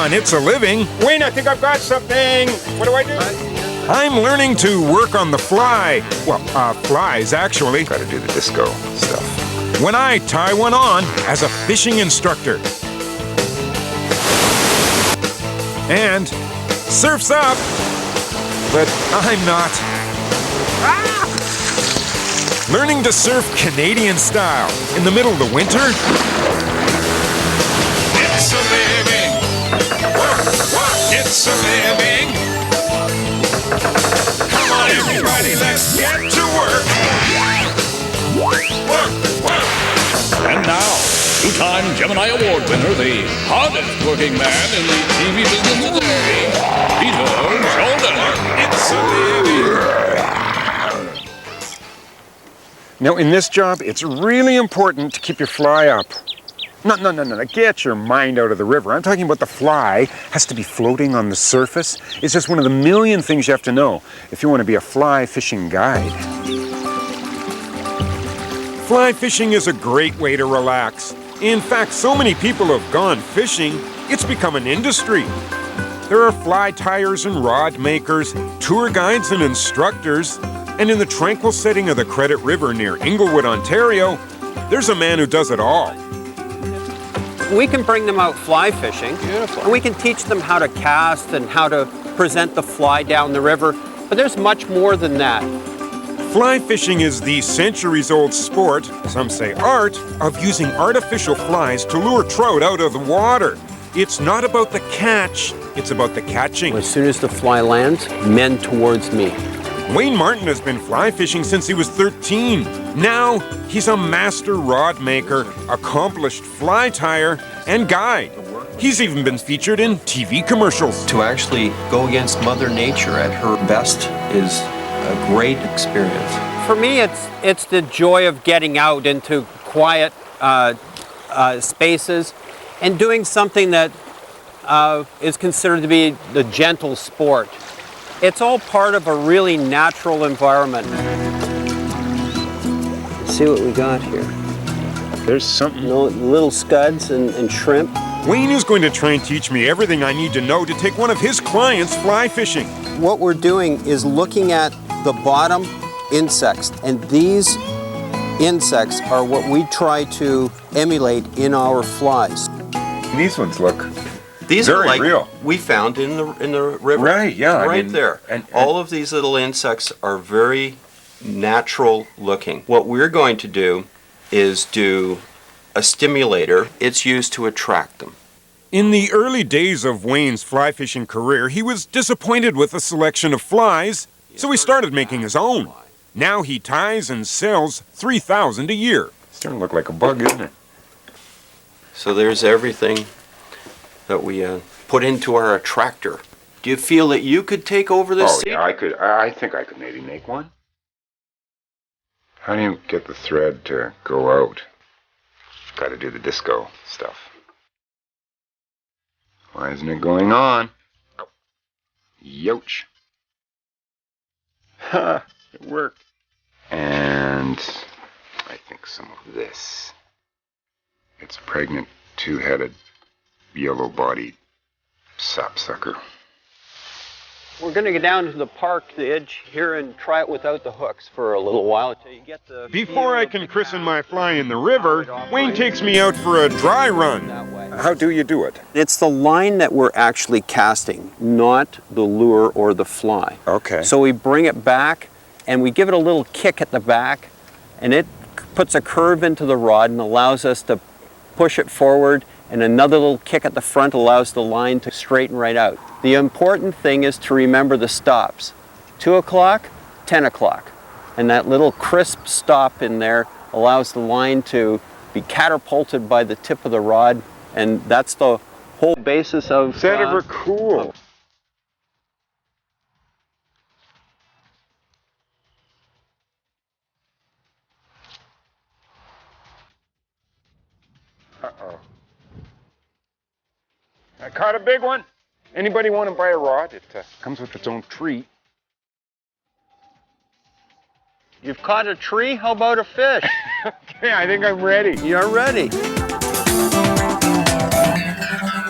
on It's a Living. Wayne, I think I've got something. What do I do? I'm learning to work on the fly. Well, flies, actually. Gotta do the disco stuff. When I tie one on as a fishing instructor. And surf's up, but I'm not. Ah! Learning to surf Canadian style in the middle of the winter. It's a living. It's a living. Come on, everybody, let's get to work. Work. And now, two-time Gemini Award winner, the hardest working man in the TV business today, Peter Sheldon. It's a living. Now, in this job, it's really important to keep your fly up. No. Get your mind out of the river. I'm talking about the fly has to be floating on the surface. It's just one of the million things you have to know if you want to be a fly fishing guide. Fly fishing is a great way to relax. In fact, so many people have gone fishing, it's become an industry. There are fly tyers and rod makers, tour guides and instructors, and in the tranquil setting of the Credit River near Inglewood, Ontario, there's a man who does it all. We can bring them out fly fishing. Beautiful. And we can teach them how to cast and how to present the fly down the river, but there's much more than that. Fly fishing is the centuries-old sport, some say art, of using artificial flies to lure trout out of the water. It's not about the catch, it's about the catching. As soon as the fly lands, men towards me. Wayne Martin has been fly fishing since he was 13. Now, he's a master rod maker, accomplished fly tyer, and guide. He's even been featured in TV commercials. To actually go against Mother Nature at her best is a great experience. For me, it's the joy of getting out into quiet spaces and doing something that is considered to be the gentle sport. It's all part of a really natural environment. Let's see what we got here. There's something. Little scuds and shrimp. Wayne is going to try and teach me everything I need to know to take one of his clients fly fishing. What we're doing is looking at the bottom insects, and these insects are what we try to emulate in our flies. These ones look These very are like real. We found in the river. Right, yeah. Right there. And all of these little insects are very natural looking. What we're going to do is do a stimulator. It's used to attract them. In the early days of Wayne's fly fishing career, he was disappointed with the selection of flies, so he started making his own. Now he ties and sells 3,000 a year. It's starting to look like a bug, isn't it? So there's everything that we put into our attractor. Do you feel that you could take over this? Oh, yeah, I could. I think I could maybe make one. How do you get the thread to go out? Got to do the disco stuff. Why isn't it going on? Oh. Youch. Ha! It worked. And I think some of this. It's a pregnant, two-headed, yellow-bodied sapsucker. We're going to go down to the park, the edge here, and try it without the hooks for a little while until you get the... Before I can christen my fly in the river, Wayne takes me out for a dry run. How do you do it? It's the line that we're actually casting, not the lure or the fly. Okay. So we bring it back, and we give it a little kick at the back, and it puts a curve into the rod and allows us to push it forward, and another little kick at the front allows the line to straighten right out. The important thing is to remember the stops. 2 o'clock, 10 o'clock. And that little crisp stop in there allows the line to be catapulted by the tip of the rod, and that's the whole basis of... That ever cool. Uh-oh. I caught a big one. Anybody want to buy a rod? It comes with its own tree. You've caught a tree? How about a fish? Okay, I think I'm ready. You're ready.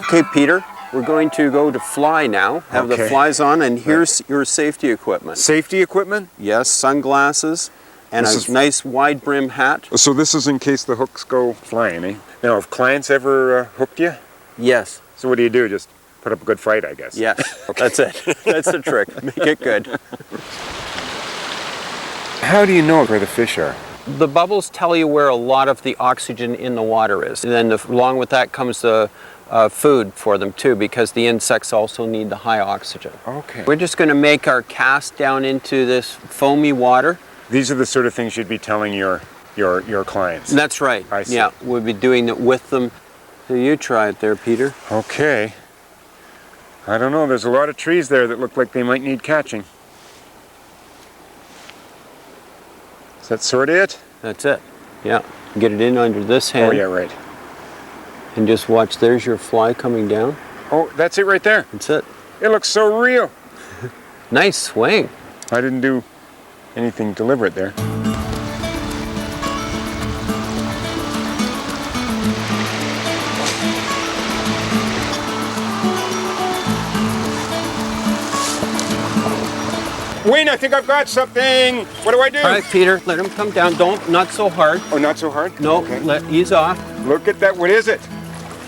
Okay, Peter, We're going to go to fly now, have the Okay. flies on, and here's your safety equipment. Safety equipment? Yes, sunglasses, and This a is- nice wide brim hat. So this is in case the hooks go flying, eh? Now, have clients ever hooked you? Yes, So what do? Just put up a good fight, I guess. yes, that's it. That's the trick. Make it good. How do you know where the fish are? The bubbles tell you where a lot of the oxygen in the water is. And then along with that comes the food for them too, because the insects also need the high oxygen. Okay. We're just going to make our cast down into this foamy water. These are the sort of things you'd be telling your clients. That's right. I see. Yeah, we'll be doing it with them. So you try it there, Peter. Okay. I don't know. There's a lot of trees there that look like they might need catching. Is that sort of it? That's it. Yeah. Get it in under this hand. Oh, yeah, right. And just watch. There's your fly coming down. Oh, that's it right there. That's it. It looks so real. Nice swing. I didn't do anything deliberate there. Wayne, I think I've got something. What do I do? All right, Peter. Let him come down. Not so hard. Oh, not so hard? No, Okay. ease off. Look at that. What is it?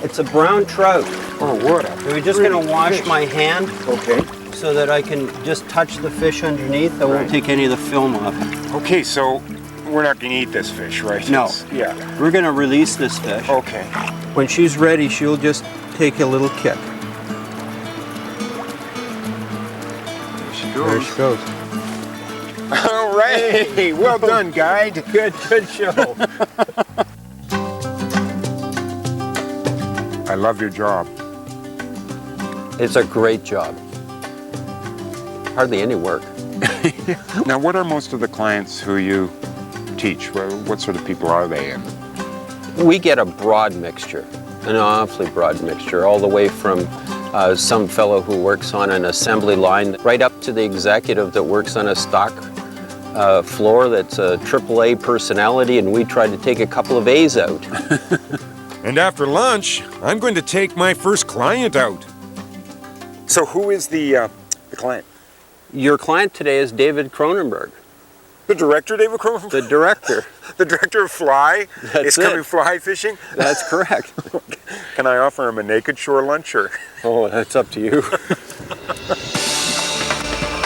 It's a brown trout. Oh, what a... We're just going to wash my hand Okay. so that I can just touch the fish underneath. I won't Right. take any of the film off. Okay, so we're not going to eat this fish, right? No. Yeah. We're going to release this fish. Okay. When she's ready, she'll just take a little kick. There she goes. All right. Well done, guide. Good show. I love your job. It's a great job. Hardly any work. Now, what are most of the clients who you teach? Well, what sort of people are they? And We get a broad mixture, an awfully broad mixture, all the way from some fellow who works on an assembly line, right up to the executive that works on a stock floor that's a AAA personality, and we try to take a couple of A's out. And after lunch, I'm going to take my first client out. So who is the client? Your client today is David Cronenberg, The director, David Cronenberg? the director. The director of Fly That's is coming it. fly fishing? That's correct. Can I offer him a naked shore lunch or? Oh, that's up to you.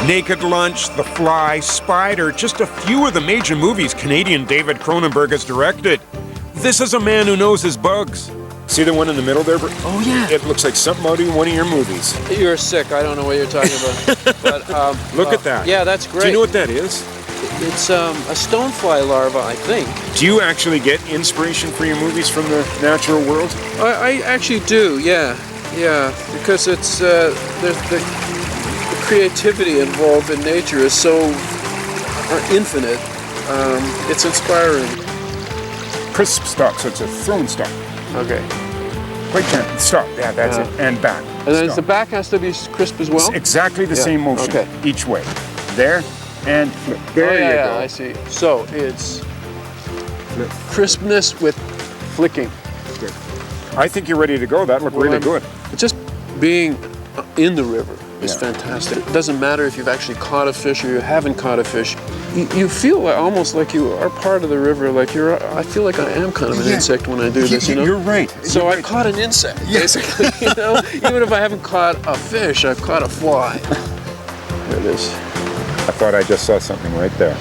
Naked Lunch, The Fly, Spider, just a few of the major movies Canadian David Cronenberg has directed. This is a man who knows his bugs. See the one in the middle there? Oh, yeah. It looks like something out of one of your movies. You're sick. I don't know what you're talking about. But, Look at that. Yeah, that's great. Do you know what that is? It's a stonefly larva, I think. Do you actually get inspiration for your movies from the natural world? I actually do, yeah. Yeah, because it's the creativity involved in nature is so infinite. It's inspiring. Crisp stock, so it's a thrown stock. Okay. Quite gentle. Stop. Yeah, that's Yeah. it. And back. And then Stop. the back has to be crisp as well? It's exactly the Yeah, same motion okay. each way. There and flip. There Oh, yeah, you yeah, go. I see. So it's crispness with flicking. I think you're ready to go. That looked really good. Just being in the river is Yeah. fantastic. It doesn't matter if you've actually caught a fish or you haven't caught a fish. You feel like, almost like you are part of the river. Like I feel like I am kind of an Yeah. insect when I do this. You know. You're right. So I caught an insect, basically. You know, even if I haven't caught a fish, I've caught a fly. There it is. I thought I just saw something right there.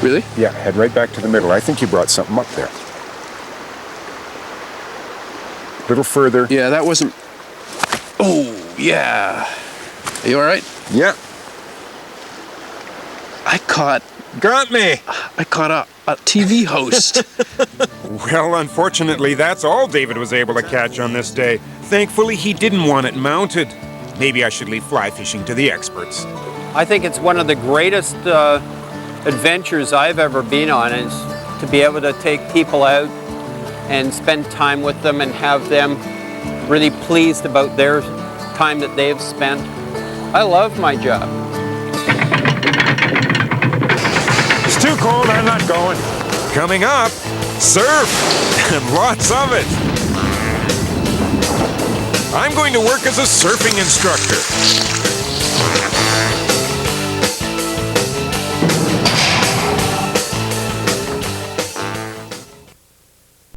Really? Yeah, head right back to the middle. I think you brought something up there. A little further. Yeah, that wasn't. Oh, yeah. Are you all right? Yeah. Got me. I caught a TV host. Well, unfortunately, that's all David was able to catch on this day. Thankfully, he didn't want it mounted. Maybe I should leave fly fishing to the experts. I think it's one of the greatest adventures I've ever been on, is to be able to take people out and spend time with them and have them really pleased about their time that they've spent. I love my job. It's too cold, I'm not going. Coming up, surf, and lots of it. I'm going to work as a surfing instructor.